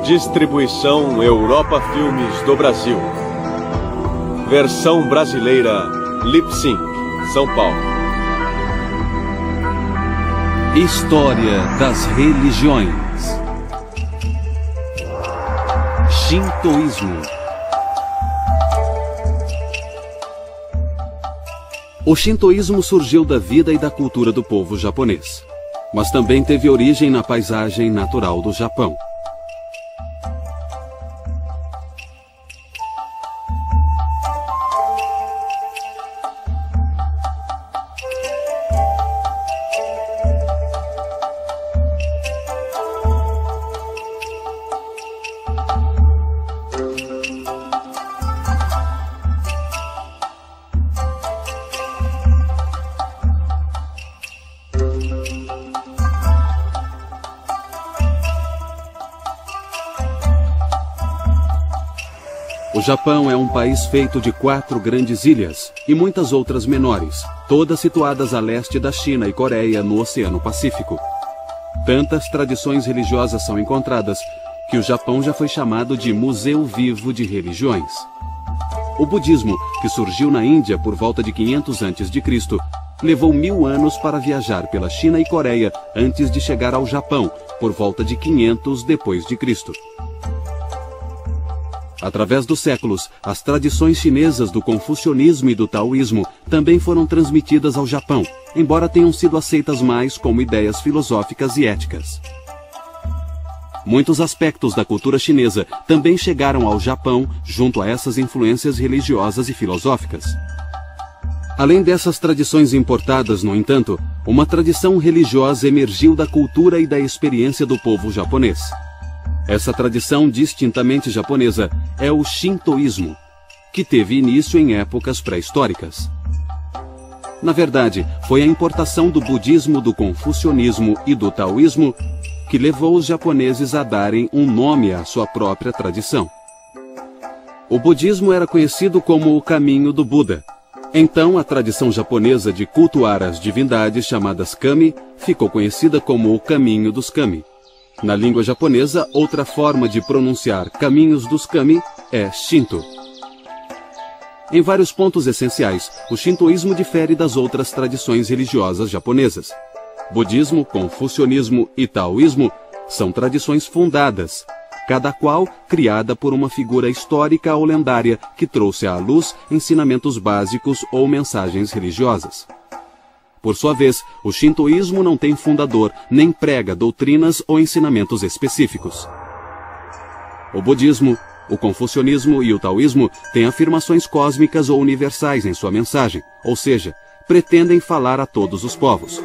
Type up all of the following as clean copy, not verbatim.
Distribuição Europa Filmes do Brasil. Versão brasileira Lip Sync, São Paulo. História das religiões. Shintoísmo. O shintoísmo surgiu da vida e da cultura do povo japonês, mas também teve origem na paisagem natural do Japão. O Japão é um país feito de 4 grandes ilhas e muitas outras menores, todas situadas a leste da China e Coreia, no Oceano Pacífico. Tantas tradições religiosas são encontradas que o Japão já foi chamado de Museu Vivo de Religiões. O budismo, que surgiu na Índia por volta de 500 a.C., levou 1000 anos para viajar pela China e Coreia antes de chegar ao Japão, por volta de 500 depois de Cristo. Através dos séculos, as tradições chinesas do confucionismo e do taoísmo também foram transmitidas ao Japão, embora tenham sido aceitas mais como ideias filosóficas e éticas. Muitos aspectos da cultura chinesa também chegaram ao Japão junto a essas influências religiosas e filosóficas. Além dessas tradições importadas, no entanto, uma tradição religiosa emergiu da cultura e da experiência do povo japonês. Essa tradição distintamente japonesa é o shintoísmo, que teve início em épocas pré-históricas. Na verdade, foi a importação do budismo, do confucionismo e do taoísmo que levou os japoneses a darem um nome à sua própria tradição. O budismo era conhecido como o caminho do Buda. Então, a tradição japonesa de cultuar as divindades chamadas kami ficou conhecida como o caminho dos kami. Na língua japonesa, outra forma de pronunciar caminhos dos kami é Shinto. Em vários pontos essenciais, o shintoísmo difere das outras tradições religiosas japonesas. Budismo, confucionismo e taoísmo são tradições fundadas, cada qual criada por uma figura histórica ou lendária que trouxe à luz ensinamentos básicos ou mensagens religiosas. Por sua vez, o shintoísmo não tem fundador, nem prega doutrinas ou ensinamentos específicos. O budismo, o confucionismo e o taoísmo têm afirmações cósmicas ou universais em sua mensagem, ou seja, pretendem falar a todos os povos.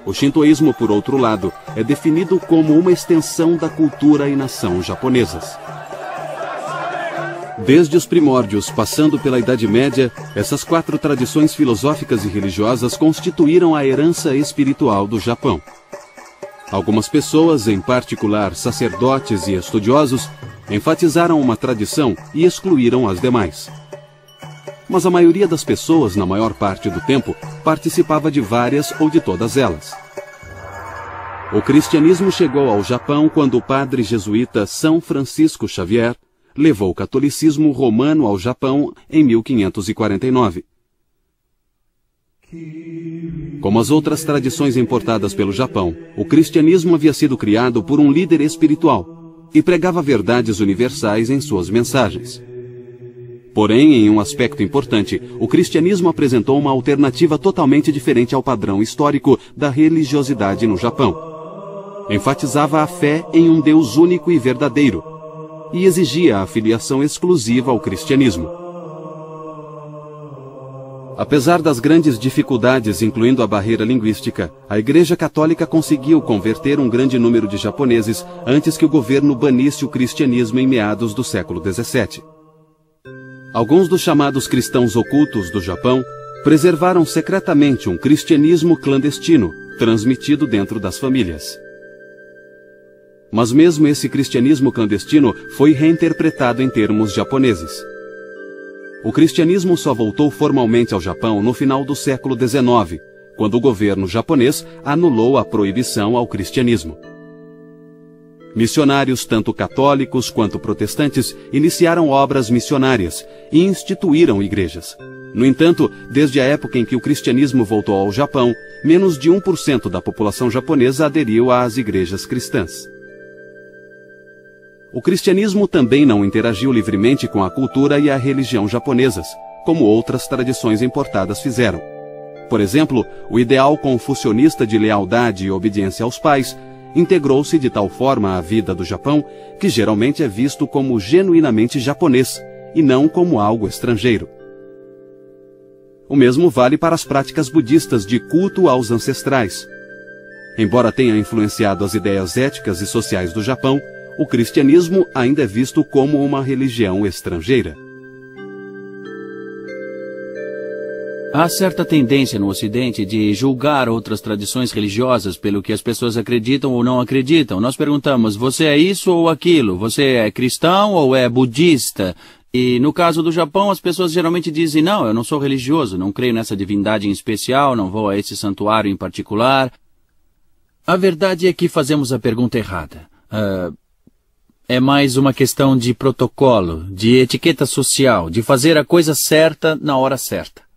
O shintoísmo, por outro lado, é definido como uma extensão da cultura e nação japonesas. Desde os primórdios, passando pela Idade Média, essas 4 tradições filosóficas e religiosas constituíram a herança espiritual do Japão. Algumas pessoas, em particular sacerdotes e estudiosos, enfatizaram uma tradição e excluíram as demais. Mas a maioria das pessoas, na maior parte do tempo, participava de várias ou de todas elas. O cristianismo chegou ao Japão quando o padre jesuíta São Francisco Xavier levou o catolicismo romano ao Japão em 1549. Como as outras tradições importadas pelo Japão, o cristianismo havia sido criado por um líder espiritual e pregava verdades universais em suas mensagens. Porém, em um aspecto importante, o cristianismo apresentou uma alternativa totalmente diferente ao padrão histórico da religiosidade no Japão. Enfatizava a fé em um Deus único e verdadeiro, e exigia a filiação exclusiva ao cristianismo. Apesar das grandes dificuldades, incluindo a barreira linguística, a Igreja Católica conseguiu converter um grande número de japoneses antes que o governo banisse o cristianismo em meados do século XVII. Alguns dos chamados cristãos ocultos do Japão preservaram secretamente um cristianismo clandestino, transmitido dentro das famílias. Mas mesmo esse cristianismo clandestino foi reinterpretado em termos japoneses. O cristianismo só voltou formalmente ao Japão no final do século XIX, quando o governo japonês anulou a proibição ao cristianismo. Missionários, tanto católicos quanto protestantes, iniciaram obras missionárias e instituíram igrejas. No entanto, desde a época em que o cristianismo voltou ao Japão, menos de 1% da população japonesa aderiu às igrejas cristãs. O cristianismo também não interagiu livremente com a cultura e a religião japonesas, como outras tradições importadas fizeram. Por exemplo, o ideal confucionista de lealdade e obediência aos pais integrou-se de tal forma à vida do Japão que geralmente é visto como genuinamente japonês e não como algo estrangeiro. O mesmo vale para as práticas budistas de culto aos ancestrais. Embora tenha influenciado as ideias éticas e sociais do Japão, o cristianismo ainda é visto como uma religião estrangeira. Há certa tendência no Ocidente de julgar outras tradições religiosas pelo que as pessoas acreditam ou não acreditam. Nós perguntamos, você é isso ou aquilo? Você é cristão ou é budista? E no caso do Japão, as pessoas geralmente dizem, não, eu não sou religioso, não creio nessa divindade em especial, não vou a esse santuário em particular. A verdade é que fazemos a pergunta errada. É mais uma questão de protocolo, de etiqueta social, de fazer a coisa certa na hora certa.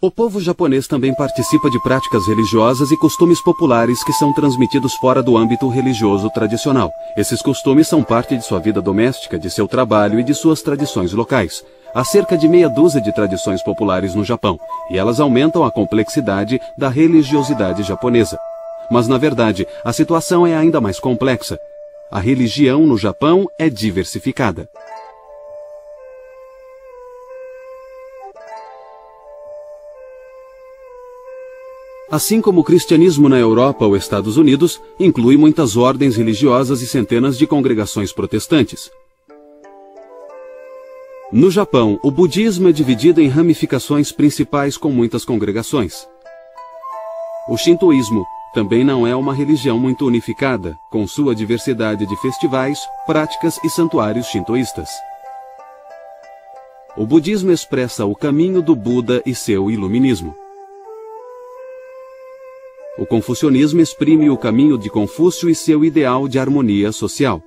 O povo japonês também participa de práticas religiosas e costumes populares que são transmitidos fora do âmbito religioso tradicional. Esses costumes são parte de sua vida doméstica, de seu trabalho e de suas tradições locais. Há cerca de meia dúzia de tradições populares no Japão, e elas aumentam a complexidade da religiosidade japonesa. Mas, na verdade, a situação é ainda mais complexa. A religião no Japão é diversificada. Assim como o cristianismo na Europa ou Estados Unidos, inclui muitas ordens religiosas e centenas de congregações protestantes. No Japão, o budismo é dividido em ramificações principais com muitas congregações. O shintoísmo também não é uma religião muito unificada, com sua diversidade de festivais, práticas e santuários shintoístas. O budismo expressa o caminho do Buda e seu iluminismo. O confucionismo exprime o caminho de Confúcio e seu ideal de harmonia social.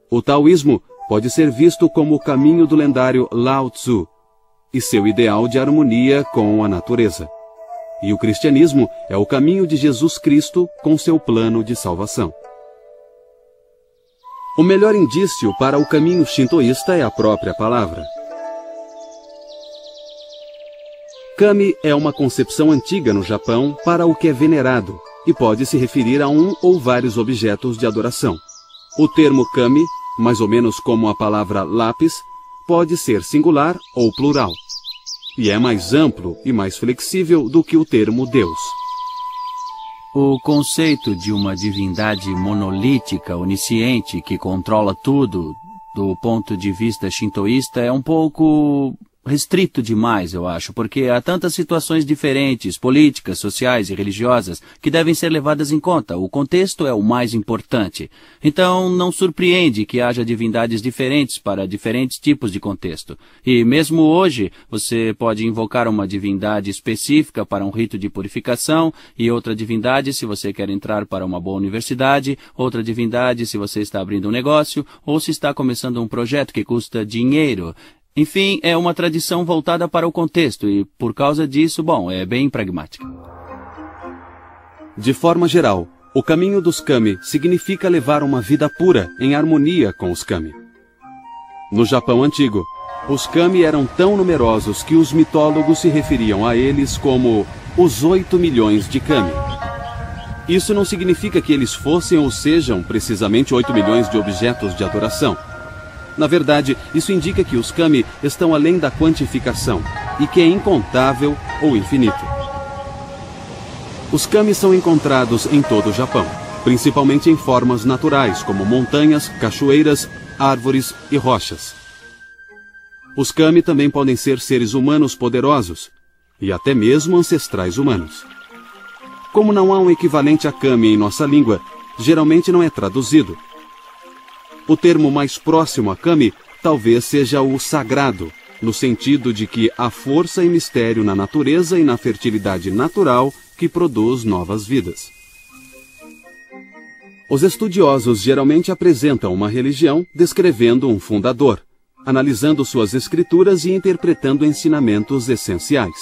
O taoísmo pode ser visto como o caminho do lendário Lao Tzu e seu ideal de harmonia com a natureza. E o cristianismo é o caminho de Jesus Cristo com seu plano de salvação. O melhor indício para o caminho shintoísta é a própria palavra. Kami é uma concepção antiga no Japão para o que é venerado e pode se referir a um ou vários objetos de adoração. O termo kami, mais ou menos como a palavra lápis, pode ser singular ou plural, e é mais amplo e mais flexível do que o termo Deus. O conceito de uma divindade monolítica, onisciente, que controla tudo, do ponto de vista shintoísta, é um pouco restrito demais, eu acho, porque há tantas situações diferentes, políticas, sociais e religiosas, que devem ser levadas em conta. O contexto é o mais importante. Então, não surpreende que haja divindades diferentes para diferentes tipos de contexto. E mesmo hoje, você pode invocar uma divindade específica para um rito de purificação e outra divindade se você quer entrar para uma boa universidade, outra divindade se você está abrindo um negócio ou se está começando um projeto que custa dinheiro. Enfim, é uma tradição voltada para o contexto e, por causa disso, bom, é bem pragmática. De forma geral, o caminho dos kami significa levar uma vida pura, em harmonia com os kami. No Japão antigo, os kami eram tão numerosos que os mitólogos se referiam a eles como os 8 milhões de kami. Isso não significa que eles fossem ou sejam precisamente 8 milhões de objetos de adoração. Na verdade, isso indica que os kami estão além da quantificação e que é incontável ou infinito. Os kami são encontrados em todo o Japão, principalmente em formas naturais, como montanhas, cachoeiras, árvores e rochas. Os kami também podem ser seres humanos poderosos e até mesmo ancestrais humanos. Como não há um equivalente a kami em nossa língua, geralmente não é traduzido. O termo mais próximo a kami talvez seja o sagrado, no sentido de que há força e mistério na natureza e na fertilidade natural que produz novas vidas. Os estudiosos geralmente apresentam uma religião descrevendo um fundador, analisando suas escrituras e interpretando ensinamentos essenciais.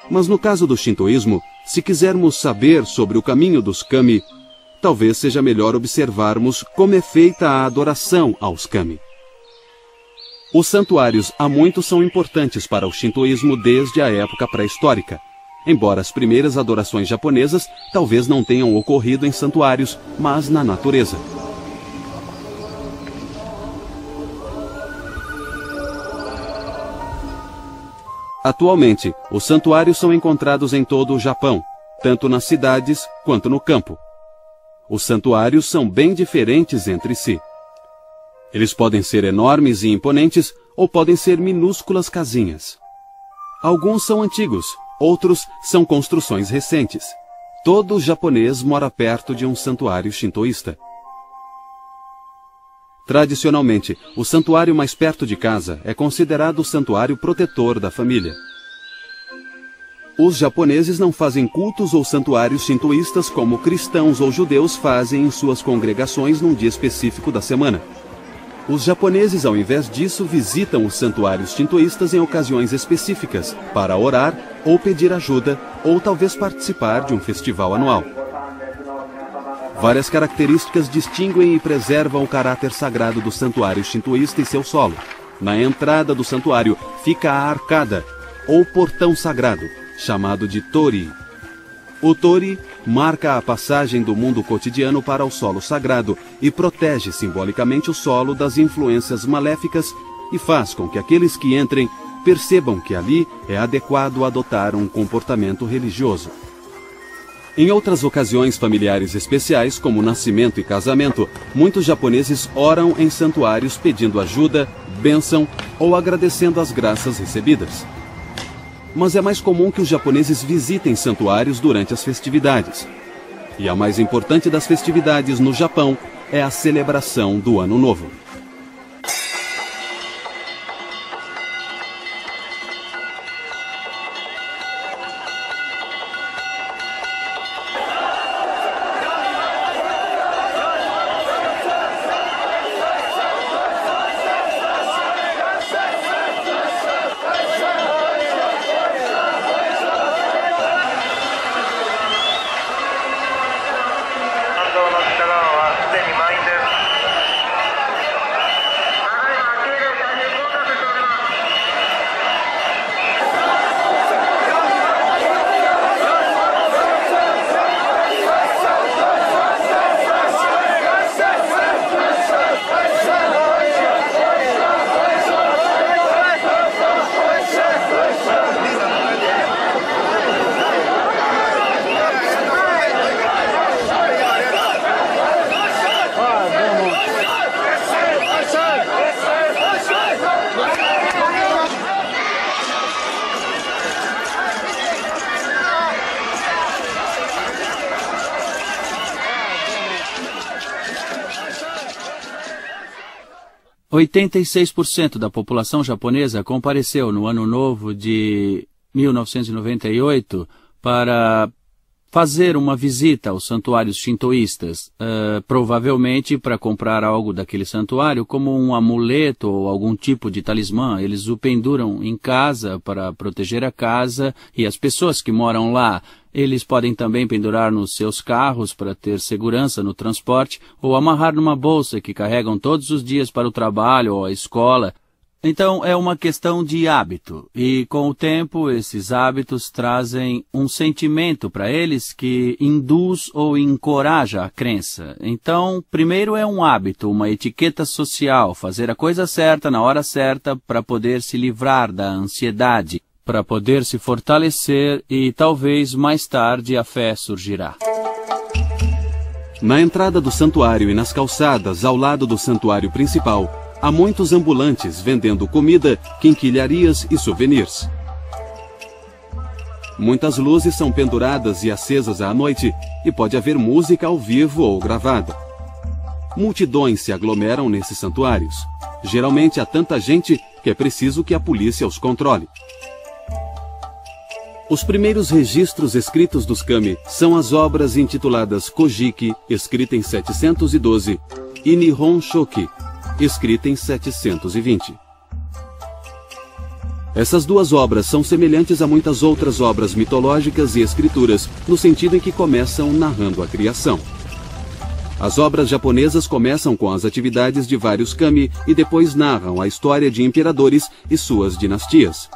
Mas no caso do shintoísmo, se quisermos saber sobre o caminho dos kami, talvez seja melhor observarmos como é feita a adoração aos kami. Os santuários há muito são importantes para o shintoísmo desde a época pré-histórica, embora as primeiras adorações japonesas talvez não tenham ocorrido em santuários, mas na natureza. Atualmente, os santuários são encontrados em todo o Japão, tanto nas cidades quanto no campo. Os santuários são bem diferentes entre si. Eles podem ser enormes e imponentes ou podem ser minúsculas casinhas. Alguns são antigos, outros são construções recentes. Todo japonês mora perto de um santuário shintoísta. Tradicionalmente, o santuário mais perto de casa é considerado o santuário protetor da família. Os japoneses não fazem cultos ou santuários shintoístas como cristãos ou judeus fazem em suas congregações num dia específico da semana. Os japoneses, ao invés disso, visitam os santuários shintoístas em ocasiões específicas, para orar ou pedir ajuda, ou talvez participar de um festival anual. Várias características distinguem e preservam o caráter sagrado do santuário shintoísta e seu solo. Na entrada do santuário fica a arcada, ou portão sagrado, chamado de tori. O tori marca a passagem do mundo cotidiano para o solo sagrado e protege simbolicamente o solo das influências maléficas e faz com que aqueles que entrem percebam que ali é adequado adotar um comportamento religioso. Em outras ocasiões familiares especiais, como nascimento e casamento, muitos japoneses oram em santuários pedindo ajuda, bênção ou agradecendo as graças recebidas. Mas é mais comum que os japoneses visitem santuários durante as festividades. E a mais importante das festividades no Japão é a celebração do Ano Novo. – 86% da população japonesa compareceu no Ano Novo de 1998 para fazer uma visita aos santuários shintoístas, provavelmente para comprar algo daquele santuário, como um amuleto ou algum tipo de talismã. Eles o penduram em casa para proteger a casa e as pessoas que moram lá. Eles podem também pendurar nos seus carros para ter segurança no transporte ou amarrar numa bolsa que carregam todos os dias para o trabalho ou a escola. Então é uma questão de hábito e com o tempo esses hábitos trazem um sentimento para eles que induz ou encoraja a crença. Então primeiro é um hábito, uma etiqueta social, fazer a coisa certa na hora certa para poder se livrar da ansiedade, para poder se fortalecer e talvez mais tarde a fé surgirá. Na entrada do santuário e nas calçadas ao lado do santuário principal, há muitos ambulantes vendendo comida, quinquilharias e souvenirs. Muitas luzes são penduradas e acesas à noite e pode haver música ao vivo ou gravada. Multidões se aglomeram nesses santuários. Geralmente há tanta gente que é preciso que a polícia os controle. Os primeiros registros escritos dos kami são as obras intituladas Kojiki, escrita em 712, e Nihon Shoki, escrita em 720. Essas duas obras são semelhantes a muitas outras obras mitológicas e escrituras, no sentido em que começam narrando a criação. As obras japonesas começam com as atividades de vários kami e depois narram a história de imperadores e suas dinastias.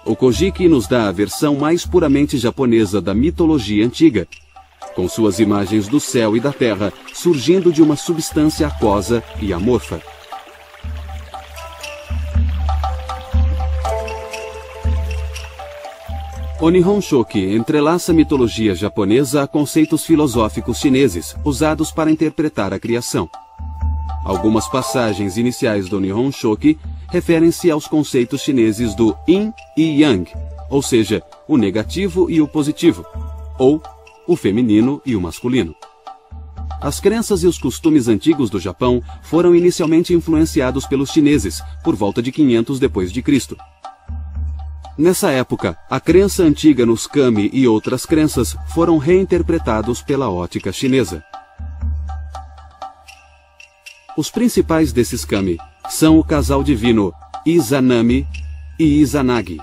O Kojiki nos dá a versão mais puramente japonesa da mitologia antiga, com suas imagens do céu e da terra surgindo de uma substância aquosa e amorfa. O Nihon Shoki entrelaça a mitologia japonesa a conceitos filosóficos chineses, usados para interpretar a criação. Algumas passagens iniciais do Nihon Shoki referem-se aos conceitos chineses do Yin e Yang, ou seja, o negativo e o positivo, ou o feminino e o masculino. As crenças e os costumes antigos do Japão foram inicialmente influenciados pelos chineses, por volta de 500 d.C. Nessa época, a crença antiga nos kami e outras crenças foram reinterpretados pela ótica chinesa. Os principais desses kami são o casal divino Izanami e Izanagi,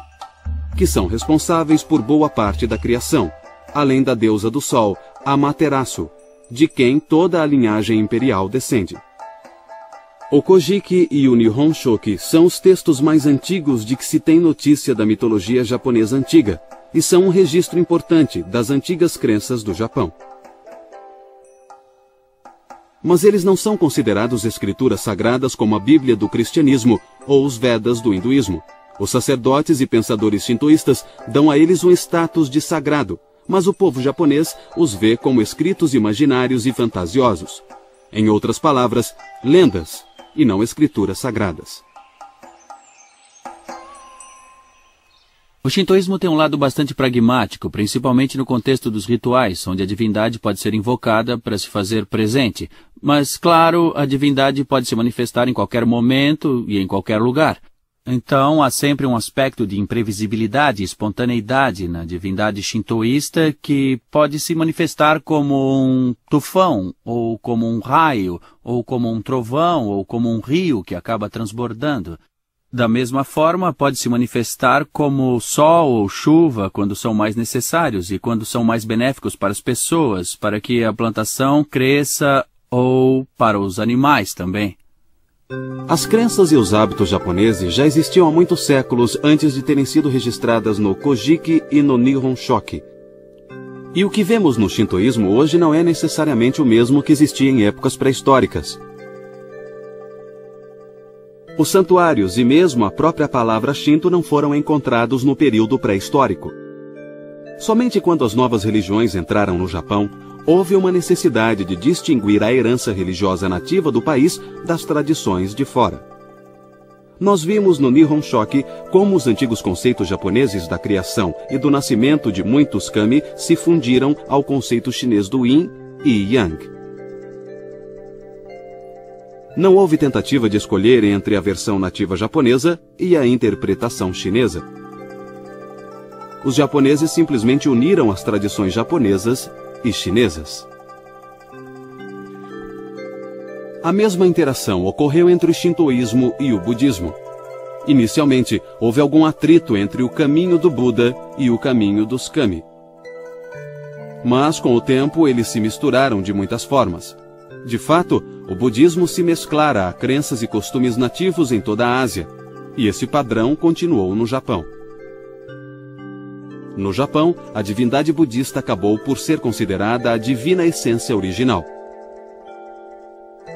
que são responsáveis por boa parte da criação, além da deusa do sol, Amaterasu, de quem toda a linhagem imperial descende. O Kojiki e o Nihon Shoki são os textos mais antigos de que se tem notícia da mitologia japonesa antiga, e são um registro importante das antigas crenças do Japão. Mas eles não são considerados escrituras sagradas como a Bíblia do cristianismo ou os Vedas do hinduísmo. Os sacerdotes e pensadores shintoístas dão a eles um status de sagrado, mas o povo japonês os vê como escritos imaginários e fantasiosos. Em outras palavras, lendas, e não escrituras sagradas. O shintoísmo tem um lado bastante pragmático, principalmente no contexto dos rituais, onde a divindade pode ser invocada para se fazer presente. Mas, claro, a divindade pode se manifestar em qualquer momento e em qualquer lugar. Então, há sempre um aspecto de imprevisibilidade e espontaneidade na divindade shintoísta que pode se manifestar como um tufão, ou como um raio, ou como um trovão, ou como um rio que acaba transbordando. Da mesma forma, pode se manifestar como sol ou chuva quando são mais necessários e quando são mais benéficos para as pessoas, para que a plantação cresça ou para os animais também. As crenças e os hábitos japoneses já existiam há muitos séculos antes de terem sido registradas no Kojiki e no Nihon Shoki. E o que vemos no shintoísmo hoje não é necessariamente o mesmo que existia em épocas pré-históricas. Os santuários e mesmo a própria palavra Shinto não foram encontrados no período pré-histórico. Somente quando as novas religiões entraram no Japão, houve uma necessidade de distinguir a herança religiosa nativa do país das tradições de fora. Nós vimos no Nihon Shoki como os antigos conceitos japoneses da criação e do nascimento de muitos kami se fundiram ao conceito chinês do Yin e Yang. Não houve tentativa de escolher entre a versão nativa japonesa e a interpretação chinesa. Os japoneses simplesmente uniram as tradições japonesas e chinesas. A mesma interação ocorreu entre o shintoísmo e o budismo. Inicialmente, houve algum atrito entre o caminho do Buda e o caminho dos kami. Mas, com o tempo, eles se misturaram de muitas formas. De fato, o budismo se mesclara a crenças e costumes nativos em toda a Ásia, e esse padrão continuou no Japão. No Japão, a divindade budista acabou por ser considerada a divina essência original.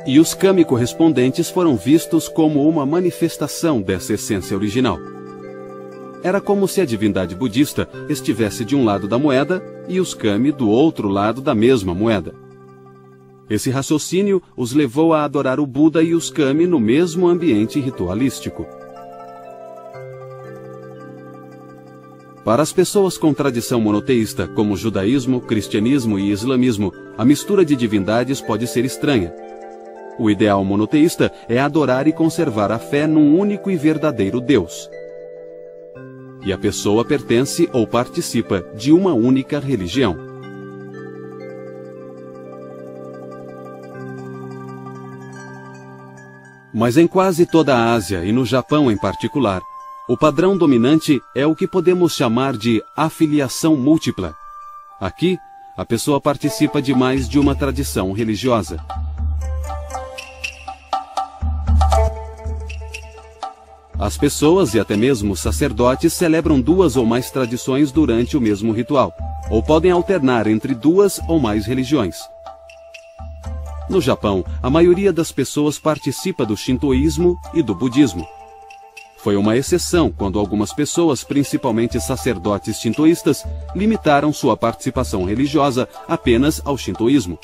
E os kami correspondentes foram vistos como uma manifestação dessa essência original. Era como se a divindade budista estivesse de um lado da moeda e os kami do outro lado da mesma moeda. Esse raciocínio os levou a adorar o Buda e os kami no mesmo ambiente ritualístico. Para as pessoas com tradição monoteísta, como judaísmo, cristianismo e islamismo, a mistura de divindades pode ser estranha. O ideal monoteísta é adorar e conservar a fé num único e verdadeiro Deus. e a pessoa pertence ou participa de uma única religião. Mas em quase toda a Ásia e no Japão em particular, o padrão dominante é o que podemos chamar de afiliação múltipla. Aqui, a pessoa participa de mais de uma tradição religiosa. As pessoas e até mesmo os sacerdotes celebram duas ou mais tradições durante o mesmo ritual, ou podem alternar entre duas ou mais religiões. No Japão, a maioria das pessoas participa do shintoísmo e do budismo. Foi uma exceção quando algumas pessoas, principalmente sacerdotes shintoístas, limitaram sua participação religiosa apenas ao shintoísmo.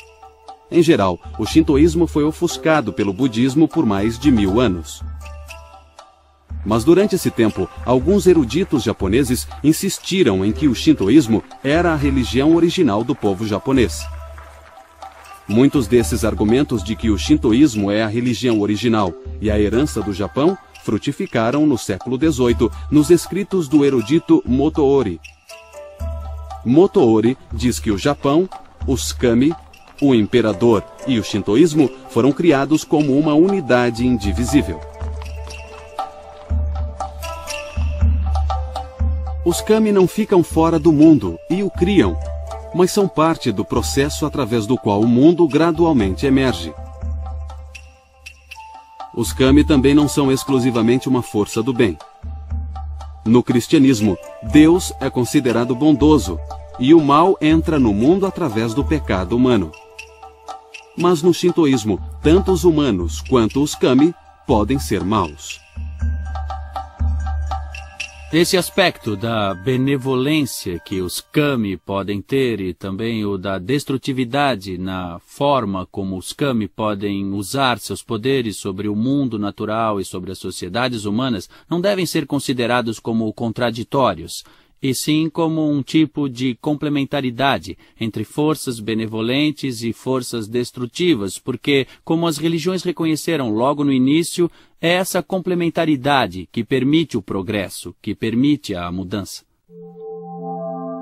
Em geral, o shintoísmo foi ofuscado pelo budismo por mais de 1000 anos. Mas durante esse tempo, alguns eruditos japoneses insistiram em que o shintoísmo era a religião original do povo japonês. Muitos desses argumentos de que o shintoísmo é a religião original e a herança do Japão frutificaram no século XVIII nos escritos do erudito Motoori. Motoori diz que o Japão, os kami, o imperador e o shintoísmo foram criados como uma unidade indivisível. Os kami não ficam fora do mundo e o criam, mas são parte do processo através do qual o mundo gradualmente emerge. Os kami também não são exclusivamente uma força do bem. No cristianismo, Deus é considerado bondoso e o mal entra no mundo através do pecado humano. Mas no shintoísmo, tanto os humanos quanto os kami podem ser maus. Esse aspecto da benevolência que os kami podem ter e também o da destrutividade na forma como os kami podem usar seus poderes sobre o mundo natural e sobre as sociedades humanas não devem ser considerados como contraditórios, e sim como um tipo de complementaridade entre forças benevolentes e forças destrutivas, porque, como as religiões reconheceram logo no início, é essa complementaridade que permite o progresso, que permite a mudança.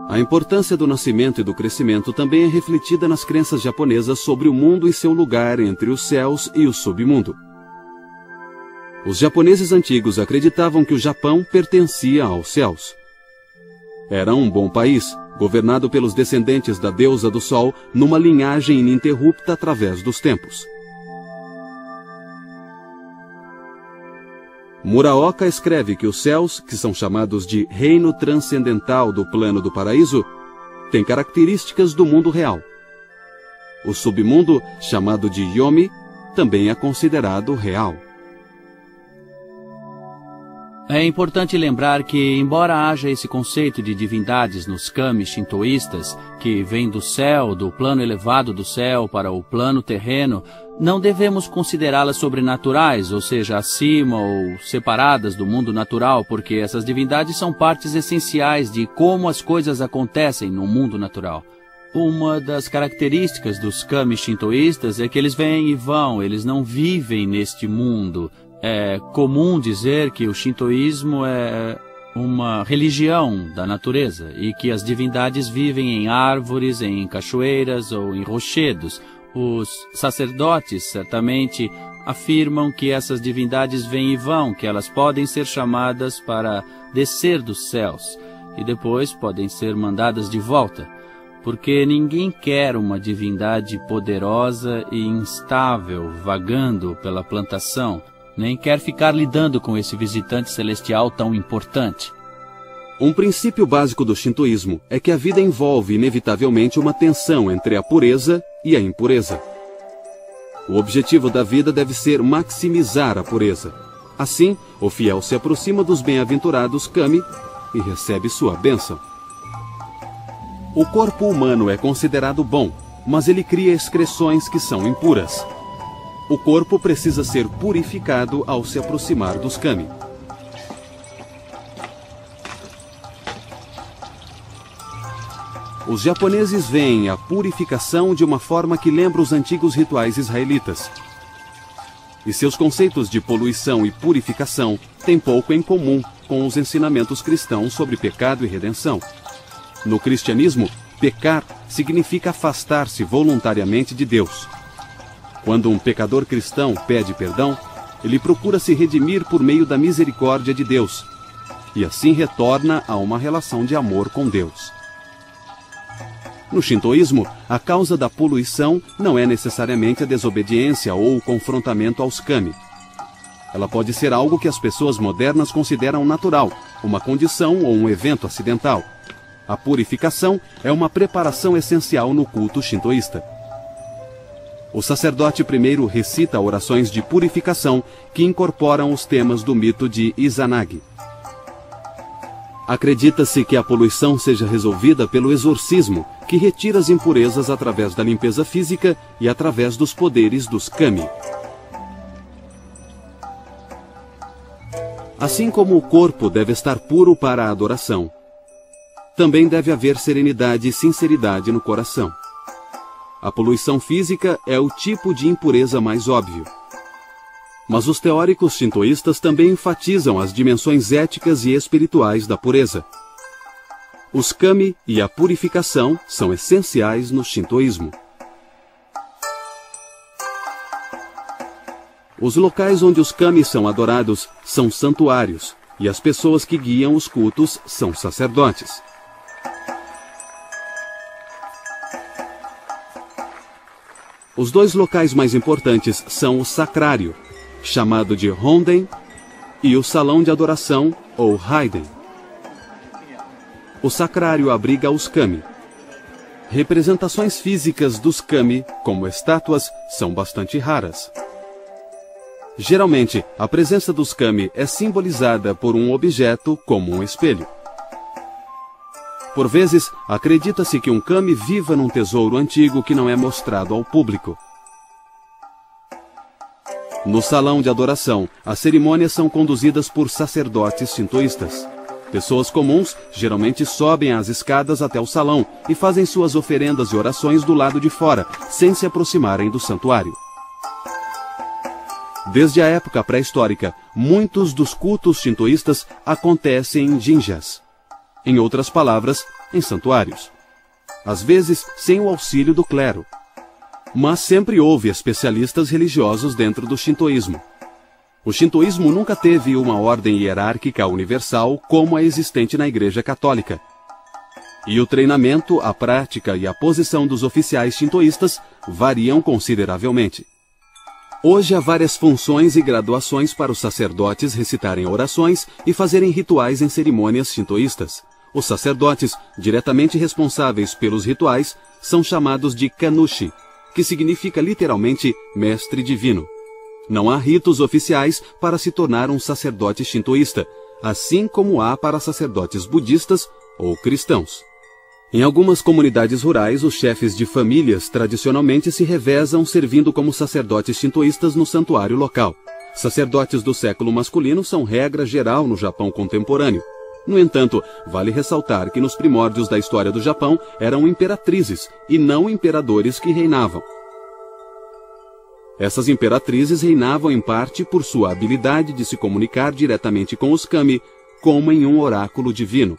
A importância do nascimento e do crescimento também é refletida nas crenças japonesas sobre o mundo e seu lugar entre os céus e o submundo. Os japoneses antigos acreditavam que o Japão pertencia aos céus. Era um bom país, governado pelos descendentes da deusa do Sol, numa linhagem ininterrupta através dos tempos. Muraoka escreve que os céus, que são chamados de reino transcendental do plano do paraíso, têm características do mundo real. O submundo, chamado de Yomi, também é considerado real. É importante lembrar que, embora haja esse conceito de divindades nos kami shintoístas, que vem do céu, do plano elevado do céu para o plano terreno, não devemos considerá-las sobrenaturais, ou seja, acima ou separadas do mundo natural, porque essas divindades são partes essenciais de como as coisas acontecem no mundo natural. Uma das características dos kami shintoístas é que eles vêm e vão, eles não vivem neste mundo. É comum dizer que o shintoísmo é uma religião da natureza e que as divindades vivem em árvores, em cachoeiras ou em rochedos. Os sacerdotes certamente afirmam que essas divindades vêm e vão, que elas podem ser chamadas para descer dos céus e depois podem ser mandadas de volta, porque ninguém quer uma divindade poderosa e instável vagando pela plantação, nem quer ficar lidando com esse visitante celestial tão importante. Um princípio básico do shintoísmo é que a vida envolve inevitavelmente uma tensão entre a pureza e a impureza. O objetivo da vida deve ser maximizar a pureza. Assim, o fiel se aproxima dos bem-aventurados kami e recebe sua bênção. O corpo humano é considerado bom, mas ele cria excreções que são impuras. O corpo precisa ser purificado ao se aproximar dos kami. Os japoneses veem a purificação de uma forma que lembra os antigos rituais israelitas. E seus conceitos de poluição e purificação têm pouco em comum com os ensinamentos cristãos sobre pecado e redenção. No cristianismo, pecar significa afastar-se voluntariamente de Deus. Quando um pecador cristão pede perdão, ele procura se redimir por meio da misericórdia de Deus, e assim retorna a uma relação de amor com Deus. No shintoísmo, a causa da poluição não é necessariamente a desobediência ou o confrontamento aos kami. Ela pode ser algo que as pessoas modernas consideram natural, uma condição ou um evento acidental. A purificação é uma preparação essencial no culto shintoísta. O sacerdote primeiro recita orações de purificação que incorporam os temas do mito de Izanagi. Acredita-se que a poluição seja resolvida pelo exorcismo, que retira as impurezas através da limpeza física e através dos poderes dos kami. Assim como o corpo deve estar puro para a adoração, também deve haver serenidade e sinceridade no coração. A poluição física é o tipo de impureza mais óbvio. Mas os teóricos shintoístas também enfatizam as dimensões éticas e espirituais da pureza. Os kami e a purificação são essenciais no shintoísmo. Os locais onde os kami são adorados são santuários, e as pessoas que guiam os cultos são sacerdotes. Os dois locais mais importantes são o sacrário, chamado de Honden, e o salão de adoração, ou Haiden. O sacrário abriga os kami. Representações físicas dos kami, como estátuas, são bastante raras. Geralmente, a presença dos kami é simbolizada por um objeto, como um espelho. Por vezes, acredita-se que um kami viva num tesouro antigo que não é mostrado ao público. No salão de adoração, as cerimônias são conduzidas por sacerdotes shintoístas. Pessoas comuns geralmente sobem as escadas até o salão e fazem suas oferendas e orações do lado de fora, sem se aproximarem do santuário. Desde a época pré-histórica, muitos dos cultos shintoístas acontecem em jinjas. Em outras palavras, em santuários. Às vezes, sem o auxílio do clero. Mas sempre houve especialistas religiosos dentro do shintoísmo. O shintoísmo nunca teve uma ordem hierárquica universal como a existente na Igreja Católica. E o treinamento, a prática e a posição dos oficiais shintoístas variam consideravelmente. Hoje há várias funções e graduações para os sacerdotes recitarem orações e fazerem rituais em cerimônias shintoístas. Os sacerdotes, diretamente responsáveis pelos rituais, são chamados de Kannushi, que significa literalmente mestre divino. Não há ritos oficiais para se tornar um sacerdote shintoísta, assim como há para sacerdotes budistas ou cristãos. Em algumas comunidades rurais, os chefes de famílias tradicionalmente se revezam servindo como sacerdotes shintoístas no santuário local. Sacerdotes do século masculino são regra geral no Japão contemporâneo. No entanto, vale ressaltar que nos primórdios da história do Japão eram imperatrizes e não imperadores que reinavam. Essas imperatrizes reinavam em parte por sua habilidade de se comunicar diretamente com os kami, como em um oráculo divino.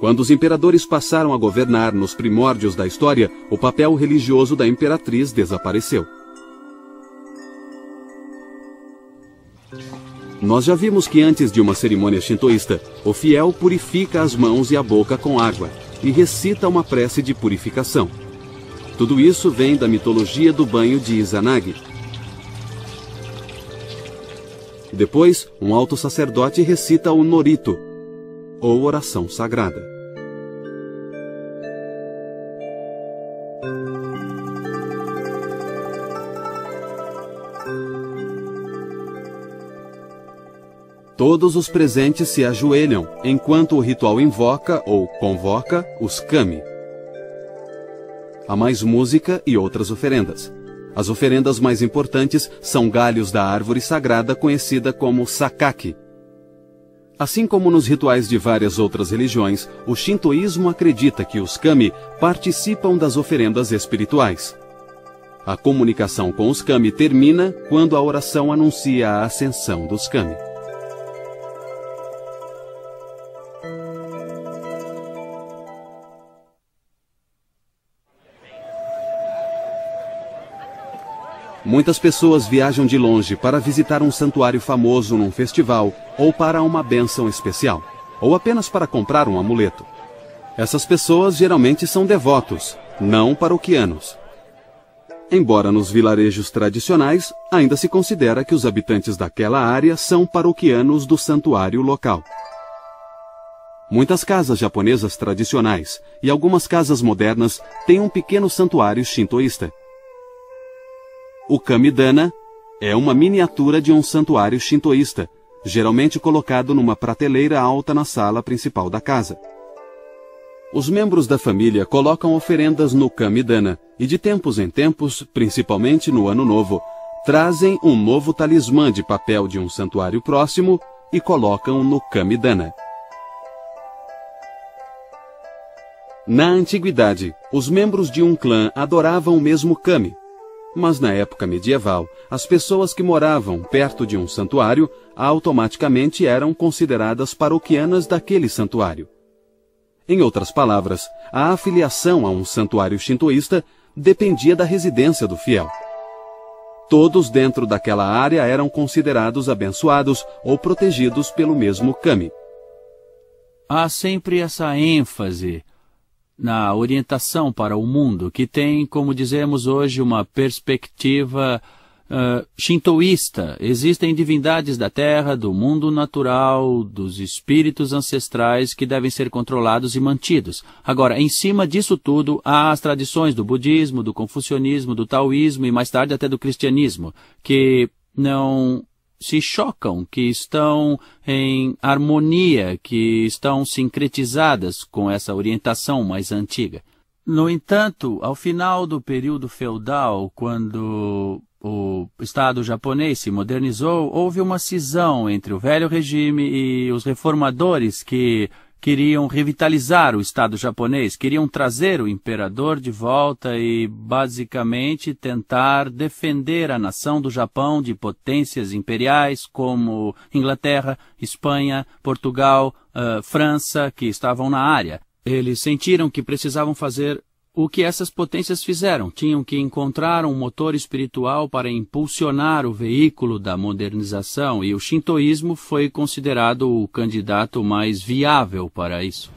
Quando os imperadores passaram a governar nos primórdios da história, o papel religioso da imperatriz desapareceu. Nós já vimos que antes de uma cerimônia shintoísta, o fiel purifica as mãos e a boca com água e recita uma prece de purificação. Tudo isso vem da mitologia do banho de Izanagi. Depois, um alto sacerdote recita o Norito, ou oração sagrada. Todos os presentes se ajoelham, enquanto o ritual invoca ou convoca os kami. Há mais música e outras oferendas. As oferendas mais importantes são galhos da árvore sagrada conhecida como sakaki. Assim como nos rituais de várias outras religiões, o shintoísmo acredita que os kami participam das oferendas espirituais. A comunicação com os kami termina quando a oração anuncia a ascensão dos kami. Muitas pessoas viajam de longe para visitar um santuário famoso num festival ou para uma bênção especial, ou apenas para comprar um amuleto. Essas pessoas geralmente são devotos, não paroquianos. Embora nos vilarejos tradicionais, ainda se considera que os habitantes daquela área são paroquianos do santuário local. Muitas casas japonesas tradicionais e algumas casas modernas têm um pequeno santuário shintoísta. O kamidana é uma miniatura de um santuário shintoísta, geralmente colocado numa prateleira alta na sala principal da casa. Os membros da família colocam oferendas no kamidana e de tempos em tempos, principalmente no Ano Novo, trazem um novo talismã de papel de um santuário próximo e colocam no kamidana. Na antiguidade, os membros de um clã adoravam o mesmo kami. Mas na época medieval, as pessoas que moravam perto de um santuário automaticamente eram consideradas paroquianas daquele santuário. Em outras palavras, a afiliação a um santuário shintoísta dependia da residência do fiel. Todos dentro daquela área eram considerados abençoados ou protegidos pelo mesmo kami. Há sempre essa ênfase na orientação para o mundo, que tem, como dizemos hoje, uma perspectiva shintoísta. Existem divindades da terra, do mundo natural, dos espíritos ancestrais que devem ser controlados e mantidos. Agora, em cima disso tudo, há as tradições do budismo, do confucionismo, do taoísmo e mais tarde até do cristianismo, que não se chocam, que estão em harmonia, que estão sincretizadas com essa orientação mais antiga. No entanto, ao final do período feudal, quando o Estado japonês se modernizou, houve uma cisão entre o velho regime e os reformadores que queriam revitalizar o Estado japonês, queriam trazer o imperador de volta e, basicamente, tentar defender a nação do Japão de potências imperiais como Inglaterra, Espanha, Portugal, França, que estavam na área. Eles sentiram que precisavam fazer o que essas potências fizeram. Tinham que encontrar um motor espiritual para impulsionar o veículo da modernização, e o shintoísmo foi considerado o candidato mais viável para isso.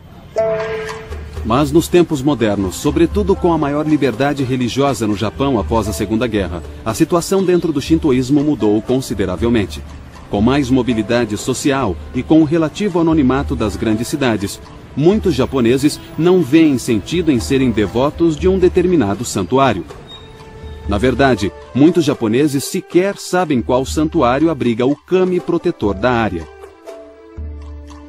Mas nos tempos modernos, sobretudo com a maior liberdade religiosa no Japão após a Segunda Guerra, a situação dentro do shintoísmo mudou consideravelmente. Com mais mobilidade social e com o relativo anonimato das grandes cidades, muitos japoneses não veem sentido em serem devotos de um determinado santuário. Na verdade, muitos japoneses sequer sabem qual santuário abriga o kami protetor da área.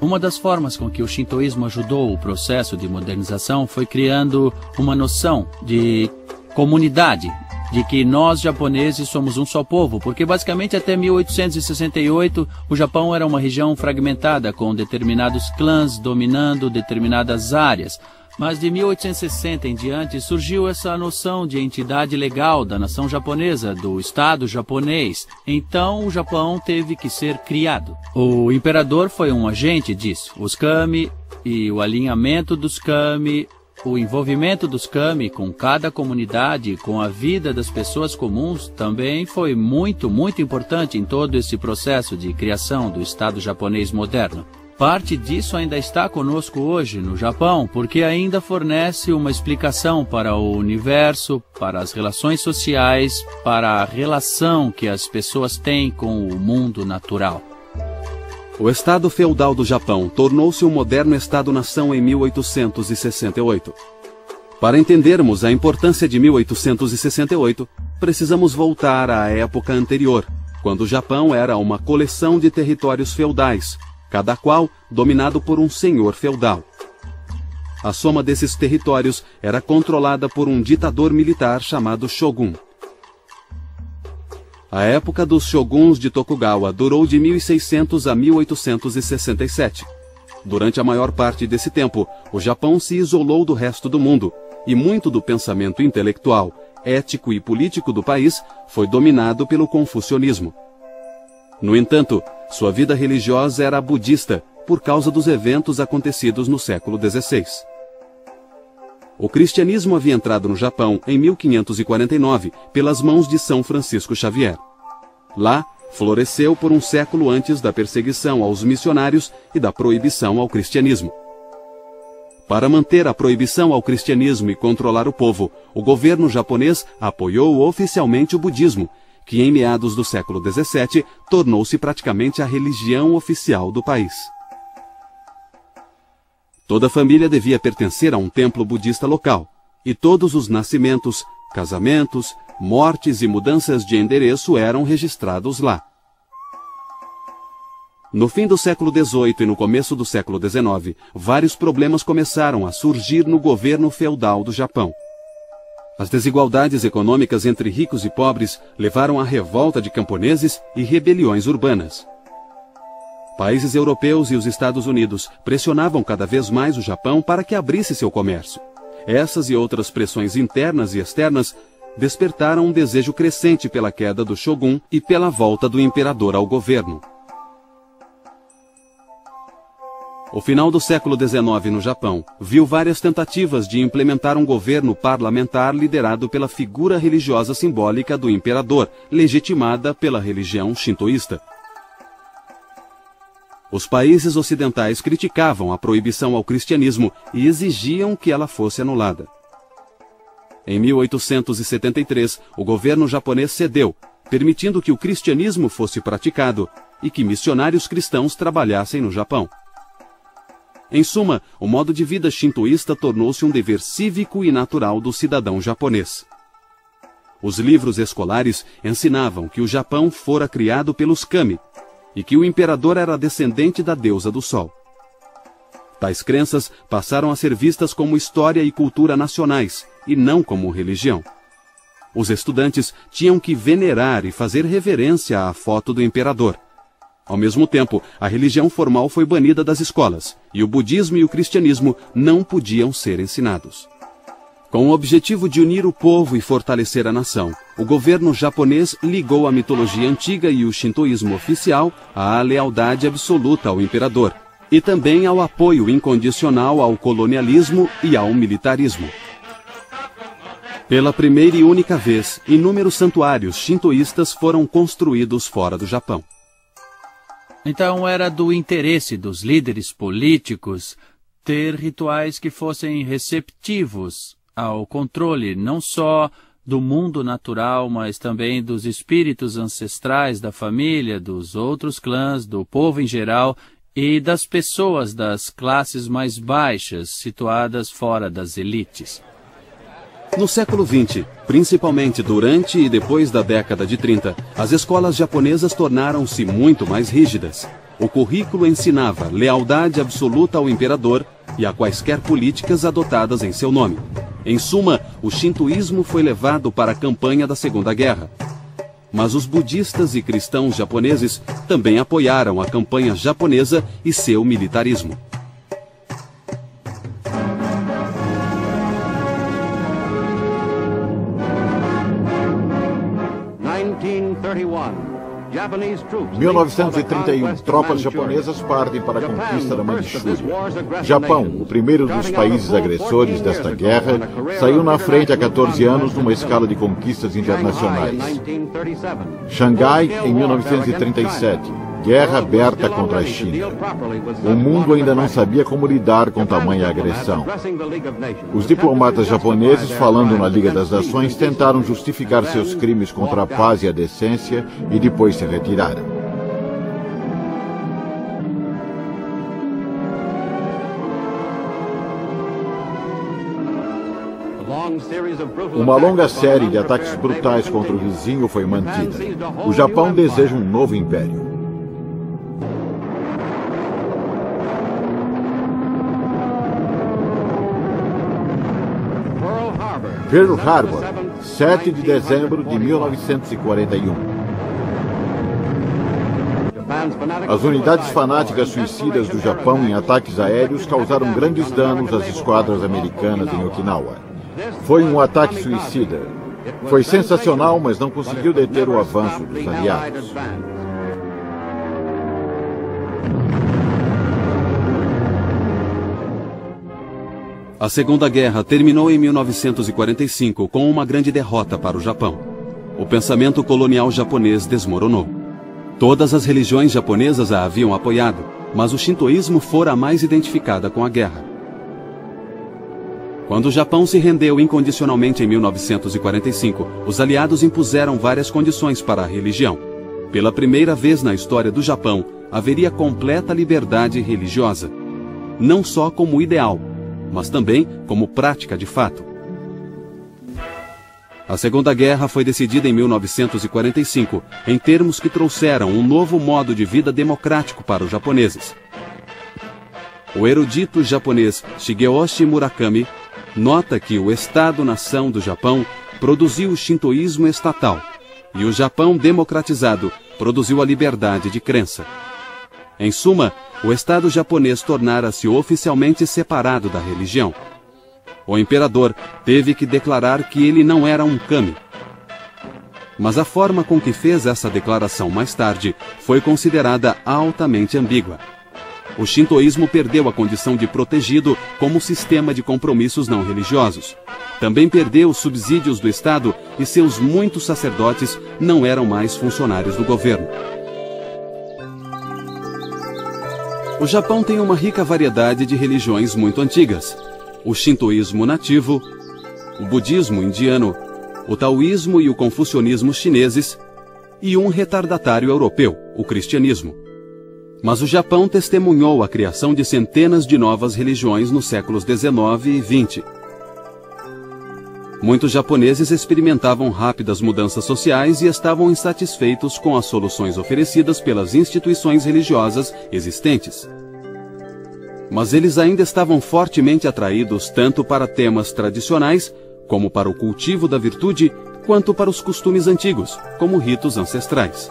Uma das formas com que o shintoísmo ajudou o processo de modernização foi criando uma noção de comunidade, de que nós japoneses somos um só povo, porque basicamente até 1868 o Japão era uma região fragmentada com determinados clãs dominando determinadas áreas. Mas de 1860 em diante surgiu essa noção de entidade legal da nação japonesa, do Estado japonês. Então o Japão teve que ser criado. O imperador foi um agente disso. Os kami e o alinhamento dos kami, o envolvimento dos kami com cada comunidade, com a vida das pessoas comuns, também foi muito importante em todo esse processo de criação do Estado japonês moderno. Parte disso ainda está conosco hoje no Japão, porque ainda fornece uma explicação para o universo, para as relações sociais, para a relação que as pessoas têm com o mundo natural. O Estado feudal do Japão tornou-se um moderno Estado-nação em 1868. Para entendermos a importância de 1868, precisamos voltar à época anterior, quando o Japão era uma coleção de territórios feudais, cada qual dominado por um senhor feudal. A soma desses territórios era controlada por um ditador militar chamado Shogun. A época dos shoguns de Tokugawa durou de 1600 a 1867. Durante a maior parte desse tempo, o Japão se isolou do resto do mundo, e muito do pensamento intelectual, ético e político do país foi dominado pelo confucionismo. No entanto, sua vida religiosa era budista, por causa dos eventos acontecidos no século XVI. O cristianismo havia entrado no Japão em 1549 pelas mãos de São Francisco Xavier. Lá, floresceu por um século antes da perseguição aos missionários e da proibição ao cristianismo. Para manter a proibição ao cristianismo e controlar o povo, o governo japonês apoiou oficialmente o budismo, que em meados do século XVII tornou-se praticamente a religião oficial do país. Toda família devia pertencer a um templo budista local, e todos os nascimentos, casamentos, mortes e mudanças de endereço eram registrados lá. No fim do século XVIII e no começo do século XIX, vários problemas começaram a surgir no governo feudal do Japão. As desigualdades econômicas entre ricos e pobres levaram à revolta de camponeses e rebeliões urbanas. Países europeus e os Estados Unidos pressionavam cada vez mais o Japão para que abrisse seu comércio. Essas e outras pressões internas e externas despertaram um desejo crescente pela queda do shogun e pela volta do imperador ao governo. O final do século XIX no Japão viu várias tentativas de implementar um governo parlamentar liderado pela figura religiosa simbólica do imperador, legitimada pela religião shintoísta. Os países ocidentais criticavam a proibição ao cristianismo e exigiam que ela fosse anulada. Em 1873, o governo japonês cedeu, permitindo que o cristianismo fosse praticado e que missionários cristãos trabalhassem no Japão. Em suma, o modo de vida shintoísta tornou-se um dever cívico e natural do cidadão japonês. Os livros escolares ensinavam que o Japão fora criado pelos kami e que o imperador era descendente da deusa do sol. Tais crenças passaram a ser vistas como história e cultura nacionais, e não como religião. Os estudantes tinham que venerar e fazer reverência à foto do imperador. Ao mesmo tempo, a religião formal foi banida das escolas, e o budismo e o cristianismo não podiam ser ensinados. Com o objetivo de unir o povo e fortalecer a nação, o governo japonês ligou a mitologia antiga e o shintoísmo oficial à lealdade absoluta ao imperador, e também ao apoio incondicional ao colonialismo e ao militarismo. Pela primeira e única vez, inúmeros santuários shintoístas foram construídos fora do Japão. Então era do interesse dos líderes políticos ter rituais que fossem receptivos ao controle não só do mundo natural, mas também dos espíritos ancestrais da família, dos outros clãs, do povo em geral e das pessoas das classes mais baixas, situadas fora das elites. No século XX, principalmente durante e depois da década de 30, as escolas japonesas tornaram-se muito mais rígidas. O currículo ensinava lealdade absoluta ao imperador e a quaisquer políticas adotadas em seu nome. Em suma, o shintoísmo foi levado para a campanha da Segunda Guerra. Mas os budistas e cristãos japoneses também apoiaram a campanha japonesa e seu militarismo. Em 1931, tropas japonesas partem para a conquista da Manchúria. Japão, o primeiro dos países agressores desta guerra, saiu na frente há 14 anos numa escala de conquistas internacionais. Xangai, em 1937, guerra aberta contra a China. O mundo ainda não sabia como lidar com tamanha agressão. Os diplomatas japoneses, falando na Liga das Nações, tentaram justificar seus crimes contra a paz e a decência e depois se retiraram. Uma longa série de ataques brutais contra o vizinho foi mantida. O Japão deseja um novo império. Pearl Harbor, 7 de dezembro de 1941. As unidades fanáticas suicidas do Japão em ataques aéreos causaram grandes danos às esquadras americanas em Okinawa. Foi um ataque suicida. Foi sensacional, mas não conseguiu deter o avanço dos aliados. A Segunda Guerra terminou em 1945 com uma grande derrota para o Japão. O pensamento colonial japonês desmoronou. Todas as religiões japonesas a haviam apoiado, mas o shintoísmo fora a mais identificada com a guerra. Quando o Japão se rendeu incondicionalmente em 1945, os aliados impuseram várias condições para a religião. Pela primeira vez na história do Japão, haveria completa liberdade religiosa, não só como ideal, mas também como prática de fato. A Segunda Guerra foi decidida em 1945, em termos que trouxeram um novo modo de vida democrático para os japoneses. O erudito japonês Shigeyoshi Murakami nota que o Estado-nação do Japão produziu o shintoísmo estatal e o Japão democratizado produziu a liberdade de crença. Em suma, o Estado japonês tornara-se oficialmente separado da religião. O imperador teve que declarar que ele não era um kami. Mas a forma com que fez essa declaração mais tarde foi considerada altamente ambígua. O shintoísmo perdeu a condição de protegido como sistema de compromissos não religiosos. Também perdeu os subsídios do Estado e seus muitos sacerdotes não eram mais funcionários do governo. O Japão tem uma rica variedade de religiões muito antigas. O shintoísmo nativo, o budismo indiano, o taoísmo e o confucionismo chineses, e um retardatário europeu, o cristianismo. Mas o Japão testemunhou a criação de centenas de novas religiões nos séculos XIX e XX. Muitos japoneses experimentavam rápidas mudanças sociais e estavam insatisfeitos com as soluções oferecidas pelas instituições religiosas existentes. Mas eles ainda estavam fortemente atraídos tanto para temas tradicionais, como para o cultivo da virtude, quanto para os costumes antigos, como ritos ancestrais.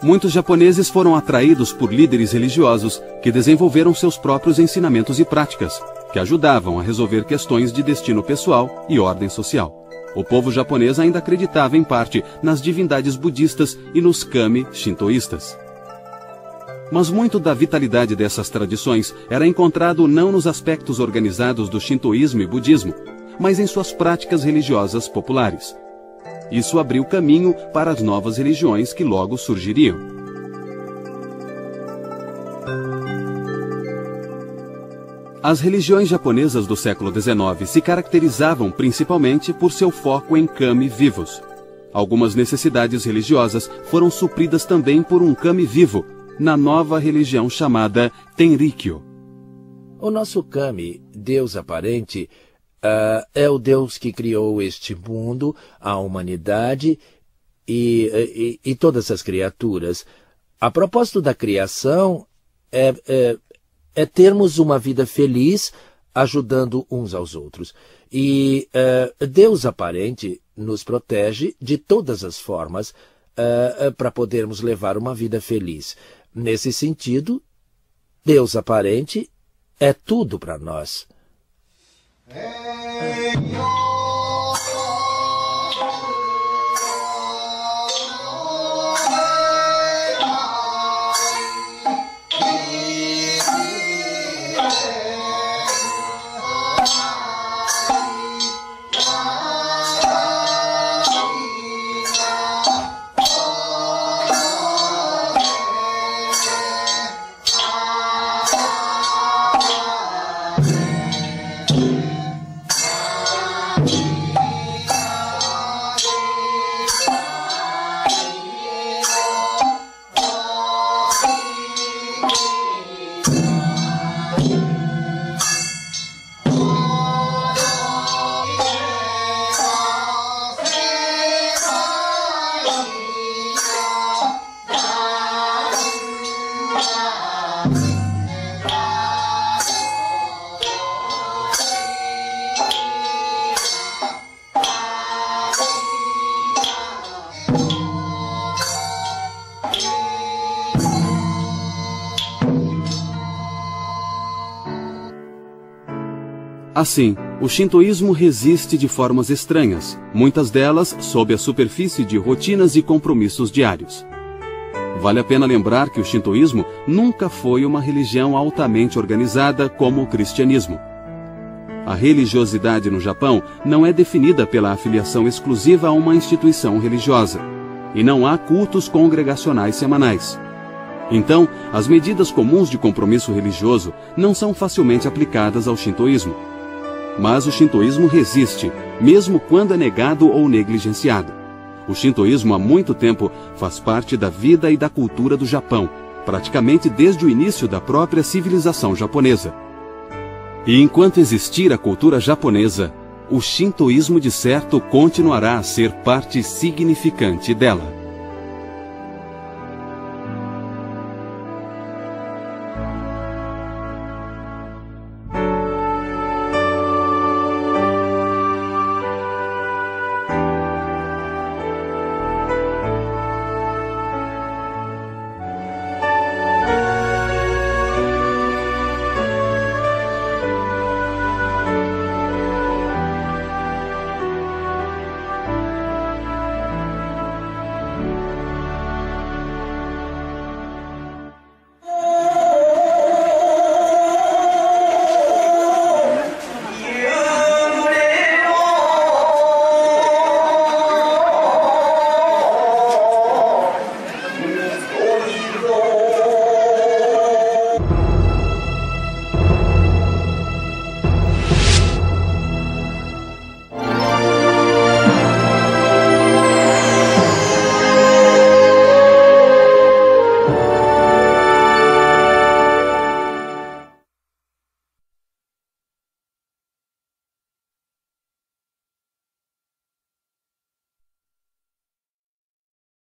Muitos japoneses foram atraídos por líderes religiosos que desenvolveram seus próprios ensinamentos e práticas, que ajudavam a resolver questões de destino pessoal e ordem social. O povo japonês ainda acreditava em parte nas divindades budistas e nos kami shintoístas. Mas muito da vitalidade dessas tradições era encontrado não nos aspectos organizados do shintoísmo e budismo, mas em suas práticas religiosas populares. Isso abriu caminho para as novas religiões que logo surgiriam. As religiões japonesas do século XIX se caracterizavam principalmente por seu foco em kami vivos. Algumas necessidades religiosas foram supridas também por um kami vivo, na nova religião chamada Tenrikyo. O nosso kami, Deus aparente, é o Deus que criou este mundo, a humanidade e todas as criaturas. A propósito da criação é termos uma vida feliz, ajudando uns aos outros. E Deus aparente nos protege de todas as formas para podermos levar uma vida feliz. Nesse sentido, Deus aparente é tudo para nós. Assim, o shintoísmo resiste de formas estranhas, muitas delas sob a superfície de rotinas e compromissos diários. Vale a pena lembrar que o shintoísmo nunca foi uma religião altamente organizada como o cristianismo. A religiosidade no Japão não é definida pela afiliação exclusiva a uma instituição religiosa, e não há cultos congregacionais semanais. Então, as medidas comuns de compromisso religioso não são facilmente aplicadas ao shintoísmo. Mas o shintoísmo resiste, mesmo quando é negado ou negligenciado. O shintoísmo há muito tempo faz parte da vida e da cultura do Japão, praticamente desde o início da própria civilização japonesa. E enquanto existir a cultura japonesa, o shintoísmo de certo continuará a ser parte significante dela.